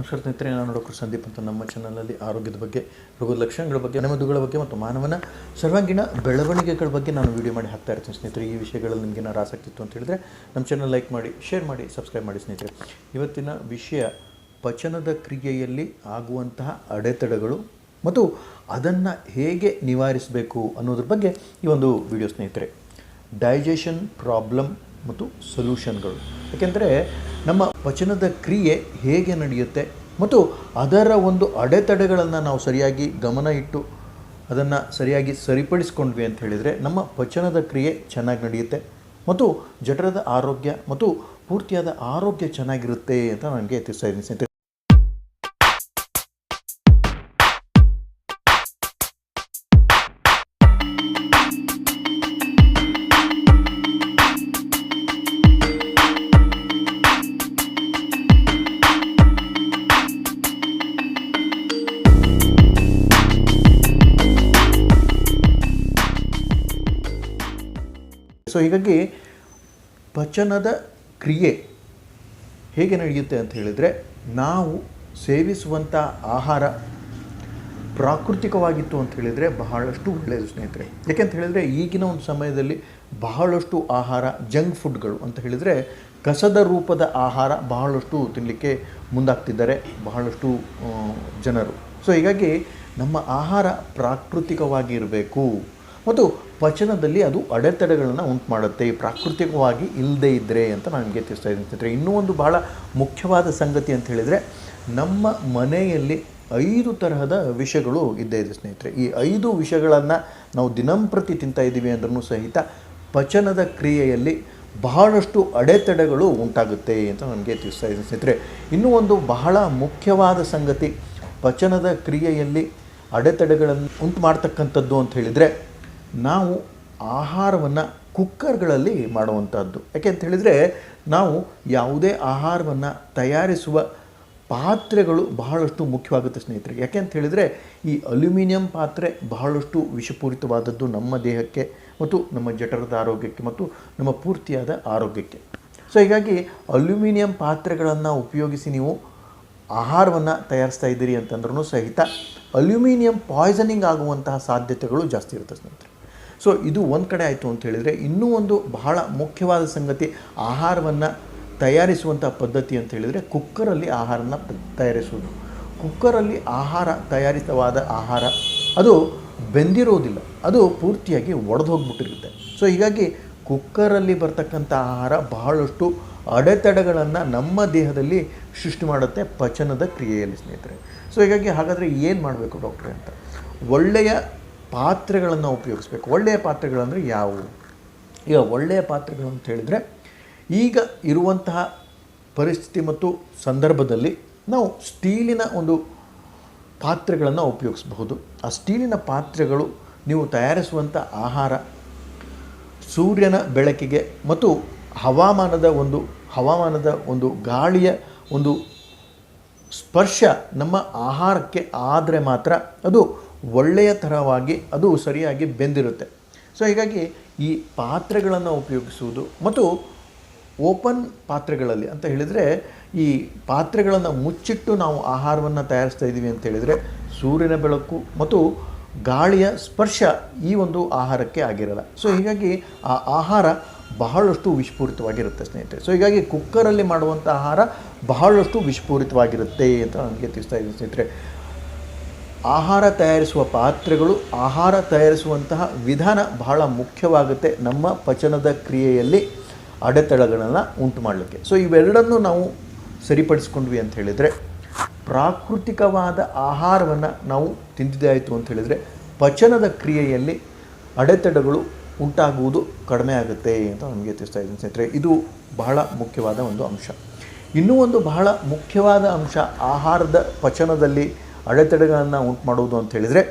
ನಮಸ್ಕಾರ ಸ್ನೇಹಿತರೆ, ನಾನು ಡಾಕ್ಟರ್ ಸಂದೀಪ್ ಅಂತ. ನಮ್ಮ ಚಾನಲಲ್ಲಿ ಆರೋಗ್ಯದ ಬಗ್ಗೆ, ರೋಗದ ಲಕ್ಷಣಗಳ ಬಗ್ಗೆ, ಮನೆಮದ್ದುಗಳ ಬಗ್ಗೆ ಮತ್ತು ಮಾನವನ ಸರ್ವಾಂಗೀಣ ಬೆಳವಣಿಗೆಗಳ ಬಗ್ಗೆ ನಾನು ವಿಡಿಯೋ ಮಾಡಿ ಹಾಕ್ತಾ ಇರ್ತೀನಿ ಸ್ನೇಹಿತರೆ. ಈ ವಿಷಯಗಳಲ್ಲಿ ನಿಮಗೆ ಏನಾರು ಆಸಕ್ತಿ ಇತ್ತು ಅಂತ ಹೇಳಿದ್ರೆ ನಮ್ಮ ಚಾನಲ್ ಲೈಕ್ ಮಾಡಿ, ಶೇರ್ ಮಾಡಿ, ಸಬ್ಸ್ಕ್ರೈಬ್ ಮಾಡಿ ಸ್ನೇಹಿತರೆ. ಇವತ್ತಿನ ವಿಷಯ ಪಚನದ ಕ್ರಿಯೆಯಲ್ಲಿ ಆಗುವಂತಹ ಅಡೆತಡೆಗಳು ಮತ್ತು ಅದನ್ನು ಹೇಗೆ ನಿವಾರಿಸಬೇಕು ಅನ್ನೋದ್ರ ಬಗ್ಗೆ ಈ ಒಂದು ವಿಡಿಯೋ ಸ್ನೇಹಿತರೆ. ಡೈಜೆಷನ್ ಪ್ರಾಬ್ಲಮ್ ಮತ್ತು ಸೊಲ್ಯೂಷನ್ಗಳು. ಯಾಕೆಂದರೆ ನಮ್ಮ ಪಚನದ ಕ್ರಿಯೆ ಹೇಗೆ ನಡೆಯುತ್ತೆ ಮತ್ತು ಅದರ ಒಂದು ಅಡೆತಡೆಗಳನ್ನು ನಾವು ಸರಿಯಾಗಿ ಗಮನ ಇಟ್ಟು ಅದನ್ನು ಸರಿಯಾಗಿ ಸರಿಪಡಿಸ್ಕೊಂಡ್ವಿ ಅಂತ ಹೇಳಿದರೆ ನಮ್ಮ ಪಚನದ ಕ್ರಿಯೆ ಚೆನ್ನಾಗಿ ನಡೆಯುತ್ತೆ ಮತ್ತು ಜಠರದ ಆರೋಗ್ಯ ಮತ್ತು ಪೂರ್ತಿಯಾದ ಆರೋಗ್ಯ ಚೆನ್ನಾಗಿರುತ್ತೆ ಅಂತ ನನಗೆ ತಿಳಿಸ್ತಾ ಇದ್ದೀನಿ ಸ್ನೇಹಿತರೆ. ಸೊ ಹೀಗಾಗಿ ಪಚನದ ಕ್ರಿಯೆ ಹೇಗೆ ನಡೆಯುತ್ತೆ ಅಂತ ಹೇಳಿದರೆ, ನಾವು ಸೇವಿಸುವಂಥ ಆಹಾರ ಪ್ರಾಕೃತಿಕವಾಗಿತ್ತು ಅಂತ ಹೇಳಿದರೆ ಬಹಳಷ್ಟು ಒಳ್ಳೆಯದು ಸ್ನೇಹಿತರೆ. ಯಾಕೆಂತ ಹೇಳಿದರೆ ಈಗಿನ ಒಂದು ಸಮಯದಲ್ಲಿ ಬಹಳಷ್ಟು ಆಹಾರ ಜಂಕ್ ಫುಡ್ಗಳು ಅಂತ ಹೇಳಿದರೆ ಕಸದ ರೂಪದ ಆಹಾರ ಬಹಳಷ್ಟು ತಿನ್ನಲಿಕ್ಕೆ ಮುಂದಾಗ್ತಿದ್ದಾರೆ ಬಹಳಷ್ಟು ಜನರು. ಸೊ ಹೀಗಾಗಿ ನಮ್ಮ ಆಹಾರ ಪ್ರಾಕೃತಿಕವಾಗಿ ಇರಬೇಕು ಮತ್ತು ಪಚನದಲ್ಲಿ ಅದು ಅಡೆತಡೆಗಳನ್ನು ಉಂಟು ಮಾಡುತ್ತೆ ಪ್ರಾಕೃತಿಕವಾಗಿ ಇಲ್ಲದೇ ಇದ್ದರೆ ಅಂತ ನನಗೆ ತಿಳಿಸ್ತಾ ಇದ್ದೀನಿ ಸ್ನೇಹಿತರೆ. ಇನ್ನೂ ಒಂದು ಬಹಳ ಮುಖ್ಯವಾದ ಸಂಗತಿ ಅಂತ ಹೇಳಿದರೆ, ನಮ್ಮ ಮನೆಯಲ್ಲಿ 5 ತರಹದ ವಿಷಗಳು ಇದ್ದೇ ಇದೆ ಸ್ನೇಹಿತರೆ. ಈ 5 ವಿಷಗಳನ್ನು ನಾವು ದಿನಂಪ್ರತಿ ತಿಂತಾ ಇದ್ದೀವಿ ಅಂದ್ರೂ ಸಹಿತ ಪಚನದ ಕ್ರಿಯೆಯಲ್ಲಿ ಬಹಳಷ್ಟು ಅಡೆತಡೆಗಳು ಉಂಟಾಗುತ್ತೆ ಅಂತ ನನಗೆ ತಿಳಿಸ್ತಾ ಇದ್ದೀನಿ ಸ್ನೇಹಿತರೆ. ಇನ್ನೂ ಒಂದು ಬಹಳ ಮುಖ್ಯವಾದ ಸಂಗತಿ ಪಚನದ ಕ್ರಿಯೆಯಲ್ಲಿ ಅಡೆತಡೆಗಳನ್ನು ಉಂಟು ಮಾಡ್ತಕ್ಕಂಥದ್ದು ಅಂತ ಹೇಳಿದರೆ, ನಾವು ಆಹಾರವನ್ನು ಕುಕ್ಕರ್ಗಳಲ್ಲಿ ಮಾಡುವಂಥದ್ದು. ಯಾಕೆ ಅಂತ ಹೇಳಿದರೆ, ನಾವು ಯಾವುದೇ ಆಹಾರವನ್ನು ತಯಾರಿಸುವ ಪಾತ್ರೆಗಳು ಬಹಳಷ್ಟು ಮುಖ್ಯವಾಗುತ್ತೆ ಸ್ನೇಹಿತರೆ. ಯಾಕೆ ಅಂತ ಹೇಳಿದರೆ, ಈ ಅಲ್ಯೂಮಿನಿಯಂ ಪಾತ್ರೆ ಬಹಳಷ್ಟು ವಿಷಪೂರಿತವಾದದ್ದು ನಮ್ಮ ದೇಹಕ್ಕೆ ಮತ್ತು ನಮ್ಮ ಜಠರದ ಆರೋಗ್ಯಕ್ಕೆ ಮತ್ತು ನಮ್ಮ ಪೂರ್ತಿಯಾದ ಆರೋಗ್ಯಕ್ಕೆ. ಸೊ ಹೀಗಾಗಿ ಅಲ್ಯೂಮಿನಿಯಂ ಪಾತ್ರೆಗಳನ್ನು ಉಪಯೋಗಿಸಿ ನೀವು ಆಹಾರವನ್ನು ತಯಾರಿಸ್ತಾ ಇದ್ದೀರಿ ಅಂತಂದ್ರೂ ಸಹಿತ ಅಲ್ಯೂಮಿನಿಯಂ ಪಾಯ್ಸನಿಂಗ್ ಆಗುವಂತಹ ಸಾಧ್ಯತೆಗಳು ಜಾಸ್ತಿ ಇರುತ್ತೆ ಸ್ನೇಹಿತರೆ. ಸೊ ಇದು ಒಂದು ಕಡೆ ಆಯಿತು ಅಂತ ಹೇಳಿದರೆ, ಇನ್ನೂ ಒಂದು ಬಹಳ ಮುಖ್ಯವಾದ ಸಂಗತಿ ಆಹಾರವನ್ನು ತಯಾರಿಸುವಂಥ ಪದ್ಧತಿ ಅಂತ ಹೇಳಿದರೆ ಕುಕ್ಕರಲ್ಲಿ ಆಹಾರನ ತಯಾರಿಸುವುದು. ಕುಕ್ಕರಲ್ಲಿ ಆಹಾರ ತಯಾರಿತವಾದ ಆಹಾರ ಅದು ಬೆಂದಿರೋದಿಲ್ಲ, ಅದು ಪೂರ್ತಿಯಾಗಿ ಒಡೆದು ಹೋಗ್ಬಿಟ್ಟಿರುತ್ತೆ. ಸೊ ಹೀಗಾಗಿ ಕುಕ್ಕರಲ್ಲಿ ಬರ್ತಕ್ಕಂಥ ಆಹಾರ ಬಹಳಷ್ಟು ಅಡೆತಡೆಗಳನ್ನು ನಮ್ಮ ದೇಹದಲ್ಲಿ ಸೃಷ್ಟಿ ಮಾಡುತ್ತೆ ಪಚನದ ಕ್ರಿಯೆಯಲ್ಲಿ ಸ್ನೇಹಿತರೆ. ಸೊ ಹೀಗಾಗಿ ಹಾಗಾದರೆ ಏನು ಮಾಡಬೇಕು ಡಾಕ್ಟ್ರೆ ಅಂತ, ಒಳ್ಳೆಯ ಪಾತ್ರೆಗಳನ್ನು ಉಪಯೋಗಿಸ್ಬೇಕು. ಒಳ್ಳೆಯ ಪಾತ್ರೆಗಳಂದರೆ ಯಾವುವು? ಈಗ ಒಳ್ಳೆಯ ಪಾತ್ರೆಗಳು ಅಂತ ಹೇಳಿದರೆ, ಈಗ ಇರುವಂತಹ ಪರಿಸ್ಥಿತಿ ಮತ್ತು ಸಂದರ್ಭದಲ್ಲಿ ನಾವು ಸ್ಟೀಲಿನ ಒಂದು ಪಾತ್ರೆಗಳನ್ನು ಉಪಯೋಗಿಸಬಹುದು. ಆ ಸ್ಟೀಲಿನ ಪಾತ್ರೆಗಳು ನೀವು ತಯಾರಿಸುವಂಥ ಆಹಾರ ಸೂರ್ಯನ ಬೆಳಕಿಗೆ ಮತ್ತು ಹವಾಮಾನದ ಒಂದು ಗಾಳಿಯ ಒಂದು ಸ್ಪರ್ಶ ನಮ್ಮ ಆಹಾರಕ್ಕೆ ಆದರೆ ಮಾತ್ರ ಅದು ಒಳ್ಳೆಯ ಥರವಾಗಿ ಅದು ಸರಿಯಾಗಿ ಬೆಂದಿರುತ್ತೆ. ಸೊ ಹೀಗಾಗಿ ಈ ಪಾತ್ರೆಗಳನ್ನು ಉಪಯೋಗಿಸುವುದು ಮತ್ತು ಓಪನ್ ಪಾತ್ರೆಗಳಲ್ಲಿ ಅಂತ ಹೇಳಿದರೆ, ಈ ಪಾತ್ರೆಗಳನ್ನು ಮುಚ್ಚಿಟ್ಟು ನಾವು ಆಹಾರವನ್ನು ತಯಾರಿಸ್ತಾ ಇದ್ದೀವಿ ಅಂತ ಹೇಳಿದರೆ ಸೂರ್ಯನ ಬೆಳಕು ಮತ್ತು ಗಾಳಿಯ ಸ್ಪರ್ಶ ಈ ಒಂದು ಆಹಾರಕ್ಕೆ ಆಗಿರಲ್ಲ. ಸೊ ಹೀಗಾಗಿ ಆ ಆಹಾರ ಬಹಳಷ್ಟು ವಿಷಪೂರಿತವಾಗಿರುತ್ತೆ ಸ್ನೇಹಿತರೆ. ಸೊ ಹೀಗಾಗಿ ಕುಕ್ಕರಲ್ಲಿ ಮಾಡುವಂಥ ಆಹಾರ ಬಹಳಷ್ಟು ವಿಷಪೂರಿತವಾಗಿರುತ್ತೆ ಅಂತ ನನಗೆ ತಿಳಿಸ್ತಾ ಇದ್ದೀನಿ ಸ್ನೇಹಿತರೆ. ಆಹಾರ ತಯಾರಿಸುವ ಪಾತ್ರೆಗಳು, ಆಹಾರ ತಯಾರಿಸುವಂತಹ ವಿಧಾನ ಬಹಳ ಮುಖ್ಯವಾಗುತ್ತೆ ನಮ್ಮ ಪಚನದ ಕ್ರಿಯೆಯಲ್ಲಿ ಅಡೆತಡೆಗಳನ್ನು ಉಂಟು ಮಾಡಲಿಕ್ಕೆ. ಸೊ ಇವೆರಡನ್ನು ನಾವು ಸರಿಪಡಿಸ್ಕೊಂಡ್ವಿ ಅಂತ ಹೇಳಿದರೆ, ಪ್ರಾಕೃತಿಕವಾದ ಆಹಾರವನ್ನು ನಾವು ತಿಂದಿದ್ದೇ ಆಯಿತು ಅಂತ ಹೇಳಿದರೆ ಪಚನದ ಕ್ರಿಯೆಯಲ್ಲಿ ಅಡೆತಡೆಗಳು ಉಂಟಾಗುವುದು ಕಡಿಮೆ ಆಗುತ್ತೆ ಅಂತ ನಮಗೆ ತಿಳಿಸ್ತಾ ಇದ್ದೀನಿ ಸ್ನೇಹಿತರೆ. ಇದು ಬಹಳ ಮುಖ್ಯವಾದ ಒಂದು ಅಂಶ. ಇನ್ನೂ ಒಂದು ಬಹಳ ಮುಖ್ಯವಾದ ಅಂಶ ಆಹಾರದ ಪಚನದಲ್ಲಿ ಅಡೆತಡೆಗಳನ್ನು ಉಂಟು ಮಾಡುವುದು ಅಂತ ಹೇಳಿದರೆ,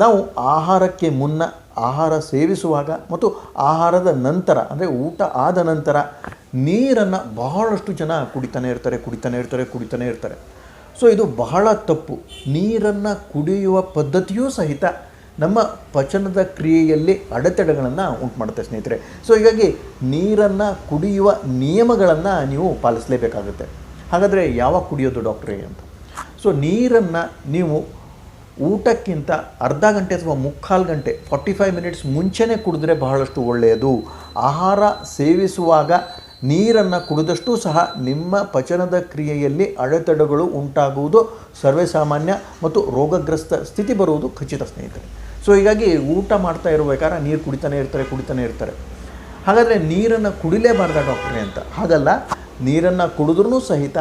ನಾವು ಆಹಾರಕ್ಕೆ ಮುನ್ನ, ಆಹಾರ ಸೇವಿಸುವಾಗ ಮತ್ತು ಆಹಾರದ ನಂತರ ಅಂದರೆ ಊಟ ಆದ ನಂತರ ನೀರನ್ನು ಬಹಳಷ್ಟು ಜನ ಕುಡಿತಾನೆ ಇರ್ತಾರೆ. ಸೊ ಇದು ಬಹಳ ತಪ್ಪು. ನೀರನ್ನು ಕುಡಿಯುವ ಪದ್ಧತಿಯೂ ಸಹಿತ ನಮ್ಮ ಪಚನದ ಕ್ರಿಯೆಯಲ್ಲಿ ಅಡೆತಡೆಗಳನ್ನು ಉಂಟು ಮಾಡುತ್ತೆ ಸ್ನೇಹಿತರೆ. ಸೊ ಹೀಗಾಗಿ ನೀರನ್ನು ಕುಡಿಯುವ ನಿಯಮಗಳನ್ನು ನೀವು ಪಾಲಿಸಲೇಬೇಕಾಗುತ್ತೆ. ಹಾಗಾದರೆ ಯಾವಾಗ ಕುಡಿಯೋದು ಡಾಕ್ಟ್ರೇ ಅಂತ? ಸೊ ನೀರನ್ನು ನೀವು ಊಟಕ್ಕಿಂತ ಅರ್ಧ ಗಂಟೆ ಅಥವಾ ಮುಕ್ಕಾಲು ಗಂಟೆ 45 ಮಿನಿಟ್ಸ್ ಮುಂಚೆನೇ ಕುಡಿದ್ರೆ ಬಹಳಷ್ಟು ಒಳ್ಳೆಯದು. ಆಹಾರ ಸೇವಿಸುವಾಗ ನೀರನ್ನು ಕುಡಿದಷ್ಟು ಸಹ ನಿಮ್ಮ ಪಚನದ ಕ್ರಿಯೆಯಲ್ಲಿ ಅಡೆತಡೆಗಳು ಉಂಟಾಗುವುದು ಸರ್ವೇಸಾಮಾನ್ಯ ಮತ್ತು ರೋಗಗ್ರಸ್ತ ಸ್ಥಿತಿ ಬರುವುದು ಖಚಿತ ಸ್ನೇಹಿತರೆ. ಸೊ ಹೀಗಾಗಿ ಊಟ ಮಾಡ್ತಾ ಇರಬೇಕಾದ್ರೆ ನೀರು ಕುಡಿತಾನೆ ಇರ್ತಾರೆ. ಹಾಗಾದರೆ ನೀರನ್ನು ಕುಡಿಲೇಬಾರ್ದ ಡಾಕ್ಟ್ರೇ ಅಂತ? ಹಾಗಲ್ಲ, ನೀರನ್ನು ಕುಡಿದ್ರೂ ಸಹಿತ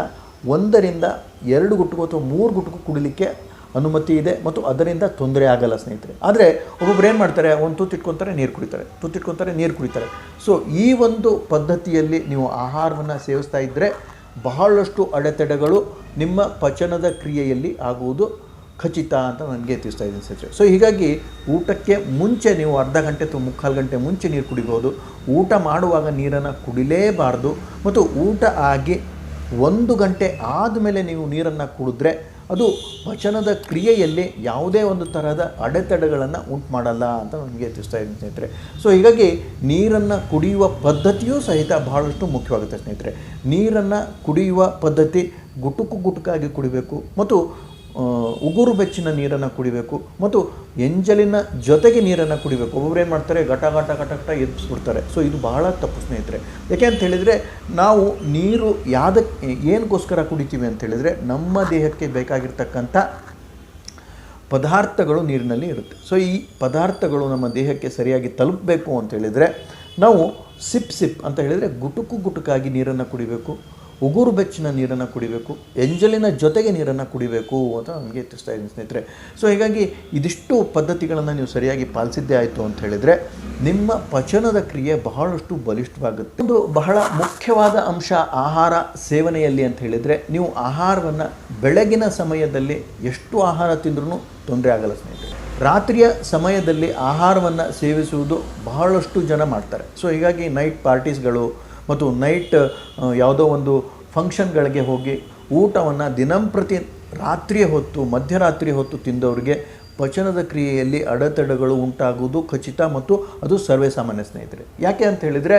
1 ರಿಂದ 2 ಗುಟುಕು ಅಥವಾ 3 ಗುಟುಕು ಕುಡಿಲಿಕ್ಕೆ ಅನುಮತಿ ಇದೆ ಮತ್ತು ಅದರಿಂದ ತೊಂದರೆ ಆಗಲ್ಲ ಸ್ನೇಹಿತರೆ. ಆದರೆ ಒಬ್ಬೊಬ್ರು ಏನು ಮಾಡ್ತಾರೆ, ಒಂದು ತುತ್ತಿಟ್ಕೊತಾರೆ ನೀರು ಕುಡಿತಾರೆ. ಸೊ ಈ ಒಂದು ಪದ್ಧತಿಯಲ್ಲಿ ನೀವು ಆಹಾರವನ್ನು ಸೇವಿಸ್ತಾ ಇದ್ದರೆ ಬಹಳಷ್ಟು ಅಡೆತಡೆಗಳು ನಿಮ್ಮ ಪಚನದ ಕ್ರಿಯೆಯಲ್ಲಿ ಆಗುವುದು ಖಚಿತ ಅಂತ ನನಗೆ ತಿಳಿಸ್ತಾ ಇದ್ದೀನಿ ಸ್ನೇಹಿತರೆ. ಸೊ ಹೀಗಾಗಿ ಊಟಕ್ಕೆ ಮುಂಚೆ ನೀವು ಅರ್ಧ ಗಂಟೆ ಅಥವಾ ಮುಕ್ಕಾಲು ಗಂಟೆ ಮುಂಚೆ ನೀರು ಕುಡಿಬೋದು. ಊಟ ಮಾಡುವಾಗ ನೀರನ್ನು ಕುಡಿಲೇಬಾರ್ದು. ಮತ್ತು ಊಟ ಆಗಿ 1 ಗಂಟೆ ಆದಮೇಲೆ ನೀವು ನೀರನ್ನು ಕುಡಿದ್ರೆ ಅದು ಪಚನದ ಕ್ರಿಯೆಯಲ್ಲಿ ಯಾವುದೇ ಒಂದು ತರಹದ ಅಡೆತಡೆಗಳನ್ನು ಉಂಟು ಮಾಡಲ್ಲ ಅಂತ ನನಗೆ ತಿಳಿಸ್ತಾ ಇದ್ದೀನಿ ಸ್ನೇಹಿತರೆ. ಸೊ ಹೀಗಾಗಿ ನೀರನ್ನು ಕುಡಿಯುವ ಪದ್ಧತಿಯೂ ಸಹಿತ ಬಹಳಷ್ಟು ಮುಖ್ಯವಾಗುತ್ತೆ ಸ್ನೇಹಿತರೆ. ನೀರನ್ನು ಕುಡಿಯುವ ಪದ್ಧತಿ ಗುಟುಕಾಗಿ ಕುಡಿಬೇಕು ಮತ್ತು ಉಗುರು ಬೆಚ್ಚಿನ ನೀರನ್ನು ಕುಡಿಬೇಕು ಮತ್ತು ಎಂಜಲಿನ ಜೊತೆಗೆ ನೀರನ್ನು ಕುಡಿಬೇಕು. ಒಬ್ಬೊಬ್ರು ಏನು ಮಾಡ್ತಾರೆ, ಘಟ ಎಬ್ಬಿಸ್ಬಿಡ್ತಾರೆ. ಸೊ ಇದು ಬಹಳ ತಪ್ಪು ಸ್ನೇಹಿತರೆ. ಯಾಕೆ ಅಂತ ಹೇಳಿದರೆ, ನಾವು ನೀರು ಏನಕ್ಕೋಸ್ಕರ ಕುಡಿತೀವಿ ಅಂತ ಹೇಳಿದರೆ ನಮ್ಮ ದೇಹಕ್ಕೆ ಬೇಕಾಗಿರ್ತಕ್ಕಂಥ ಪದಾರ್ಥಗಳು ನೀರಿನಲ್ಲಿ ಇರುತ್ತೆ. ಸೊ ಈ ಪದಾರ್ಥಗಳು ನಮ್ಮ ದೇಹಕ್ಕೆ ಸರಿಯಾಗಿ ತಲುಪಬೇಕು ಅಂತ ಹೇಳಿದರೆ ನಾವು ಸಿಪ್ ಅಂತ ಹೇಳಿದರೆ ಗುಟುಕಾಗಿ ನೀರನ್ನು ಕುಡಿಬೇಕು, ಉಗುರು ಬೆಚ್ಚಿನ ನೀರನ್ನು ಕುಡಿಬೇಕು, ಎಂಜಲಿನ ಜೊತೆಗೆ ನೀರನ್ನು ಕುಡಿಬೇಕು ಅಂತ ನನಗೆ ತಿಳಿಸ್ತಾ ಇದ್ದೀನಿ ಸ್ನೇಹಿತರೆ. ಸೊ ಹೀಗಾಗಿ ಇದಿಷ್ಟು ಪದ್ಧತಿಗಳನ್ನು ನೀವು ಸರಿಯಾಗಿ ಪಾಲಿಸಿದ್ದೇ ಆಯಿತು ಅಂತ ಹೇಳಿದರೆ ನಿಮ್ಮ ಪಚನದ ಕ್ರಿಯೆ ಬಹಳಷ್ಟು ಬಲಿಷ್ಠವಾಗುತ್ತೆ. ಒಂದು ಬಹಳ ಮುಖ್ಯವಾದ ಅಂಶ ಆಹಾರ ಸೇವನೆಯಲ್ಲಿ ಅಂತ ಹೇಳಿದರೆ, ನೀವು ಆಹಾರವನ್ನು ಬೆಳಗಿನ ಸಮಯದಲ್ಲಿ ಎಷ್ಟು ಆಹಾರ ತಿಂದ್ರೂ ತೊಂದರೆ ಆಗಲ್ಲ ಸ್ನೇಹಿತರೆ. ರಾತ್ರಿಯ ಸಮಯದಲ್ಲಿ ಆಹಾರವನ್ನು ಸೇವಿಸುವುದು ಬಹಳಷ್ಟು ಜನ ಮಾಡ್ತಾರೆ. ಸೊ ಹೀಗಾಗಿ ನೈಟ್ ಪಾರ್ಟೀಸ್ಗಳು ಮತ್ತು ನೈಟ್ ಯಾವುದೋ ಒಂದು ಫಂಕ್ಷನ್ಗಳಿಗೆ ಹೋಗಿ ಊಟವನ್ನು ದಿನಂಪ್ರತಿ ರಾತ್ರಿಯ ಹೊತ್ತು ಮಧ್ಯರಾತ್ರಿ ಹೊತ್ತು ತಿಂದವರಿಗೆ ಪಚನದ ಕ್ರಿಯೆಯಲ್ಲಿ ಅಡೆತಡೆಗಳು ಉಂಟಾಗುವುದು ಖಚಿತ ಮತ್ತು ಅದು ಸರ್ವೇಸಾಮಾನ್ಯ ಸ್ನೇಹಿತರೆ. ಯಾಕೆ ಅಂತ ಹೇಳಿದರೆ,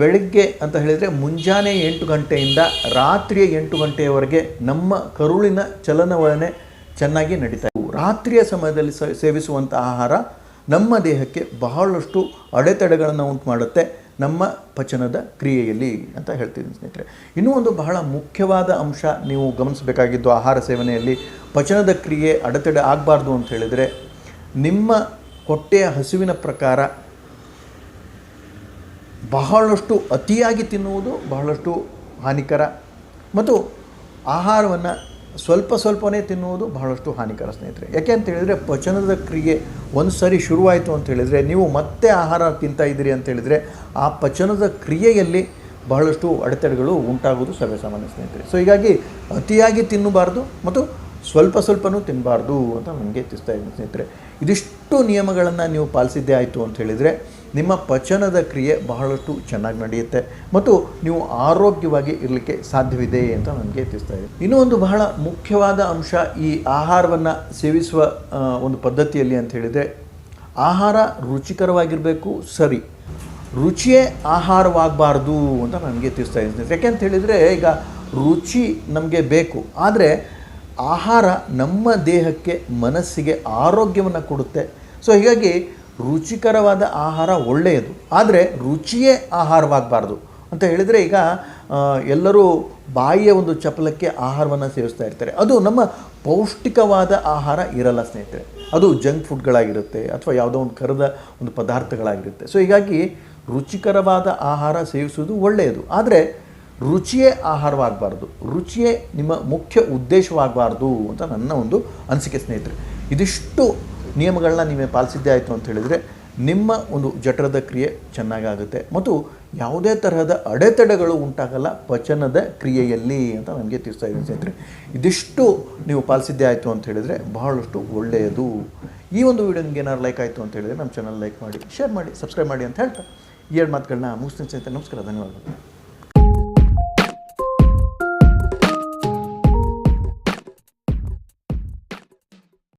ಬೆಳಗ್ಗೆ ಅಂತ ಹೇಳಿದರೆ ಮುಂಜಾನೆ 8 ಗಂಟೆಯಿಂದ ರಾತ್ರಿಯ 8 ಗಂಟೆಯವರೆಗೆ ನಮ್ಮ ಕರುಳಿನ ಚಲನವಲನೆ ಚೆನ್ನಾಗಿ ನಡೀತಾ ಇದೆ. ರಾತ್ರಿಯ ಸಮಯದಲ್ಲಿ ಸೇವಿಸುವಂಥ ಆಹಾರ ನಮ್ಮ ದೇಹಕ್ಕೆ ಬಹಳಷ್ಟು ಅಡೆತಡೆಗಳನ್ನು ಉಂಟು ಮಾಡುತ್ತೆ ನಮ್ಮ ಪಚನದ ಕ್ರಿಯೆಯಲ್ಲಿ ಅಂತ ಹೇಳ್ತಿದ್ದೀನಿ ಸ್ನೇಹಿತರೆ. ಇನ್ನೂ ಒಂದು ಬಹಳ ಮುಖ್ಯವಾದ ಅಂಶ ನೀವು ಗಮನಿಸಬೇಕಾಗಿದ್ದು ಆಹಾರ ಸೇವನೆಯಲ್ಲಿ ಪಚನದ ಕ್ರಿಯೆ ಅಡೆತಡೆ ಆಗಬಾರ್ದು ಅಂತ ಹೇಳಿದರೆ, ನಿಮ್ಮ ಹೊಟ್ಟೆಯ ಹಸಿವಿನ ಪ್ರಕಾರ ಬಹಳಷ್ಟು ಅತಿಯಾಗಿ ತಿನ್ನುವುದು ಬಹಳಷ್ಟು ಹಾನಿಕರ ಮತ್ತು ಆಹಾರವನ್ನು ಸ್ವಲ್ಪನೇ ತಿನ್ನುವುದು ಬಹಳಷ್ಟು ಹಾನಿಕರ ಸ್ನೇಹಿತರೆ. ಯಾಕೆ ಅಂತ ಹೇಳಿದರೆ, ಪಚನದ ಕ್ರಿಯೆ ಒಂದು ಸರಿ ಶುರುವಾಯಿತು ಅಂತ ಹೇಳಿದರೆ ನೀವು ಮತ್ತೆ ಆಹಾರ ತಿಂತಾ ಇದ್ದೀರಿ ಅಂತ ಹೇಳಿದರೆ ಆ ಪಚನದ ಕ್ರಿಯೆಯಲ್ಲಿ ಬಹಳಷ್ಟು ಅಡೆತಡೆಗಳು ಉಂಟಾಗುವುದು ಸರ್ವೇಸಾಮಾನ್ಯ ಸ್ನೇಹಿತರೆ. ಸೊ ಹೀಗಾಗಿ ಅತಿಯಾಗಿ ತಿನ್ನಬಾರ್ದು ಮತ್ತು ಸ್ವಲ್ಪನೂ ತಿನ್ನಬಾರ್ದು ಅಂತ ನನಗೆ ತಿಳಿಸ್ತಾ ಇದ್ದೀನಿ ಸ್ನೇಹಿತರೆ. ಇದಿಷ್ಟು ನಿಯಮಗಳನ್ನು ನೀವು ಪಾಲಿಸಿದ್ದೇ ಆಯಿತು ಅಂತ ಹೇಳಿದರೆ ನಿಮ್ಮ ಪಚನದ ಕ್ರಿಯೆ ಬಹಳಷ್ಟು ಚೆನ್ನಾಗಿ ನಡೆಯುತ್ತೆ ಮತ್ತು ನೀವು ಆರೋಗ್ಯವಾಗಿ ಇರಲಿಕ್ಕೆ ಸಾಧ್ಯವಿದೆ ಅಂತ ನನಗೆ ತಿಳಿಸ್ತಾ ಇದೆ. ಇನ್ನೂ ಒಂದು ಬಹಳ ಮುಖ್ಯವಾದ ಅಂಶ ಈ ಆಹಾರವನ್ನು ಸೇವಿಸುವ ಒಂದು ಪದ್ಧತಿಯಲ್ಲಿ ಅಂತ ಹೇಳಿದರೆ, ಆಹಾರ ರುಚಿಕರವಾಗಿರಬೇಕು, ಸರಿ, ರುಚಿಯೇ ಆಹಾರವಾಗಬಾರ್ದು ಅಂತ ನನಗೆ ತಿಳಿಸ್ತಾ ಇದ್ದೀನಿ. ಯಾಕೆ ಅಂತ ಹೇಳಿದರೆ, ಈಗ ರುಚಿ ನಮಗೆ ಬೇಕು, ಆದರೆ ಆಹಾರ ನಮ್ಮ ದೇಹಕ್ಕೆ ಮನಸ್ಸಿಗೆ ಆರೋಗ್ಯವನ್ನು ಕೊಡುತ್ತೆ. ಸೊ ಹೀಗಾಗಿ ರುಚಿಕರವಾದ ಆಹಾರ ಒಳ್ಳೆಯದು, ಆದರೆ ರುಚಿಯೇ ಆಹಾರವಾಗಬಾರ್ದು ಅಂತ ಹೇಳಿದರೆ, ಈಗ ಎಲ್ಲರೂ ಬಾಯಿಯ ಒಂದು ಚಪಲಕ್ಕೆ ಆಹಾರವನ್ನು ಸೇವಿಸ್ತಾ ಇರ್ತಾರೆ. ಅದು ನಮ್ಮ ಪೌಷ್ಟಿಕವಾದ ಆಹಾರ ಇರಲ್ಲ ಸ್ನೇಹಿತರೆ. ಅದು ಜಂಕ್ ಫುಡ್ಗಳಾಗಿರುತ್ತೆ ಅಥವಾ ಯಾವುದೋ ಒಂದು ಕರೆದ ಒಂದು ಪದಾರ್ಥಗಳಾಗಿರುತ್ತೆ. ಸೊ ಹೀಗಾಗಿ ರುಚಿಕರವಾದ ಆಹಾರ ಸೇವಿಸುವುದು ಒಳ್ಳೆಯದು, ಆದರೆ ರುಚಿಯೇ ಆಹಾರವಾಗಬಾರ್ದು, ರುಚಿಯೇ ನಿಮ್ಮ ಮುಖ್ಯ ಉದ್ದೇಶವಾಗಬಾರ್ದು ಅಂತ ನನ್ನ ಒಂದು ಅನಿಸಿಕೆ ಸ್ನೇಹಿತರೆ. ಇದಿಷ್ಟು ನಿಯಮಗಳನ್ನ ನೀವೇ ಪಾಲಿಸಿದ್ದೇ ಆಯಿತು ಅಂತ ಹೇಳಿದರೆ ನಿಮ್ಮ ಒಂದು ಜಠರದ ಕ್ರಿಯೆ ಚೆನ್ನಾಗಾಗುತ್ತೆ ಮತ್ತು ಯಾವುದೇ ತರಹದ ಅಡೆತಡೆಗಳು ಉಂಟಾಗಲ್ಲ ಪಚನದ ಕ್ರಿಯೆಯಲ್ಲಿ ಅಂತ ನನಗೆ ತಿಳಿಸ್ತಾ ಇದ್ದೀನಿ ಸ್ನೇಹಿತರೆ. ಇದಿಷ್ಟು ನೀವು ಪಾಲಿಸಿದ್ದೇ ಆಯಿತು ಅಂತ ಹೇಳಿದರೆ ಬಹಳಷ್ಟು ಒಳ್ಳೆಯದು. ಈ ಒಂದು ವಿಡಿಯೋ ನಿಮಗೆ ಏನಾದ್ರು ಲೈಕ್ ಆಯಿತು ಅಂತ ಹೇಳಿದರೆ ನಮ್ಮ ಚಾನಲ್ ಲೈಕ್ ಮಾಡಿ, ಶೇರ್ ಮಾಡಿ, ಸಬ್ಸ್ಕ್ರೈಬ್ ಮಾಡಿ ಅಂತ ಹೇಳ್ತಾ ಈ 2 ಮಾತುಗಳನ್ನ ಮುಗಿಸ್ತೀನಿ ಸ್ನೇಹಿತರೆ. ನಮಸ್ಕಾರ, ಧನ್ಯವಾದಗಳು.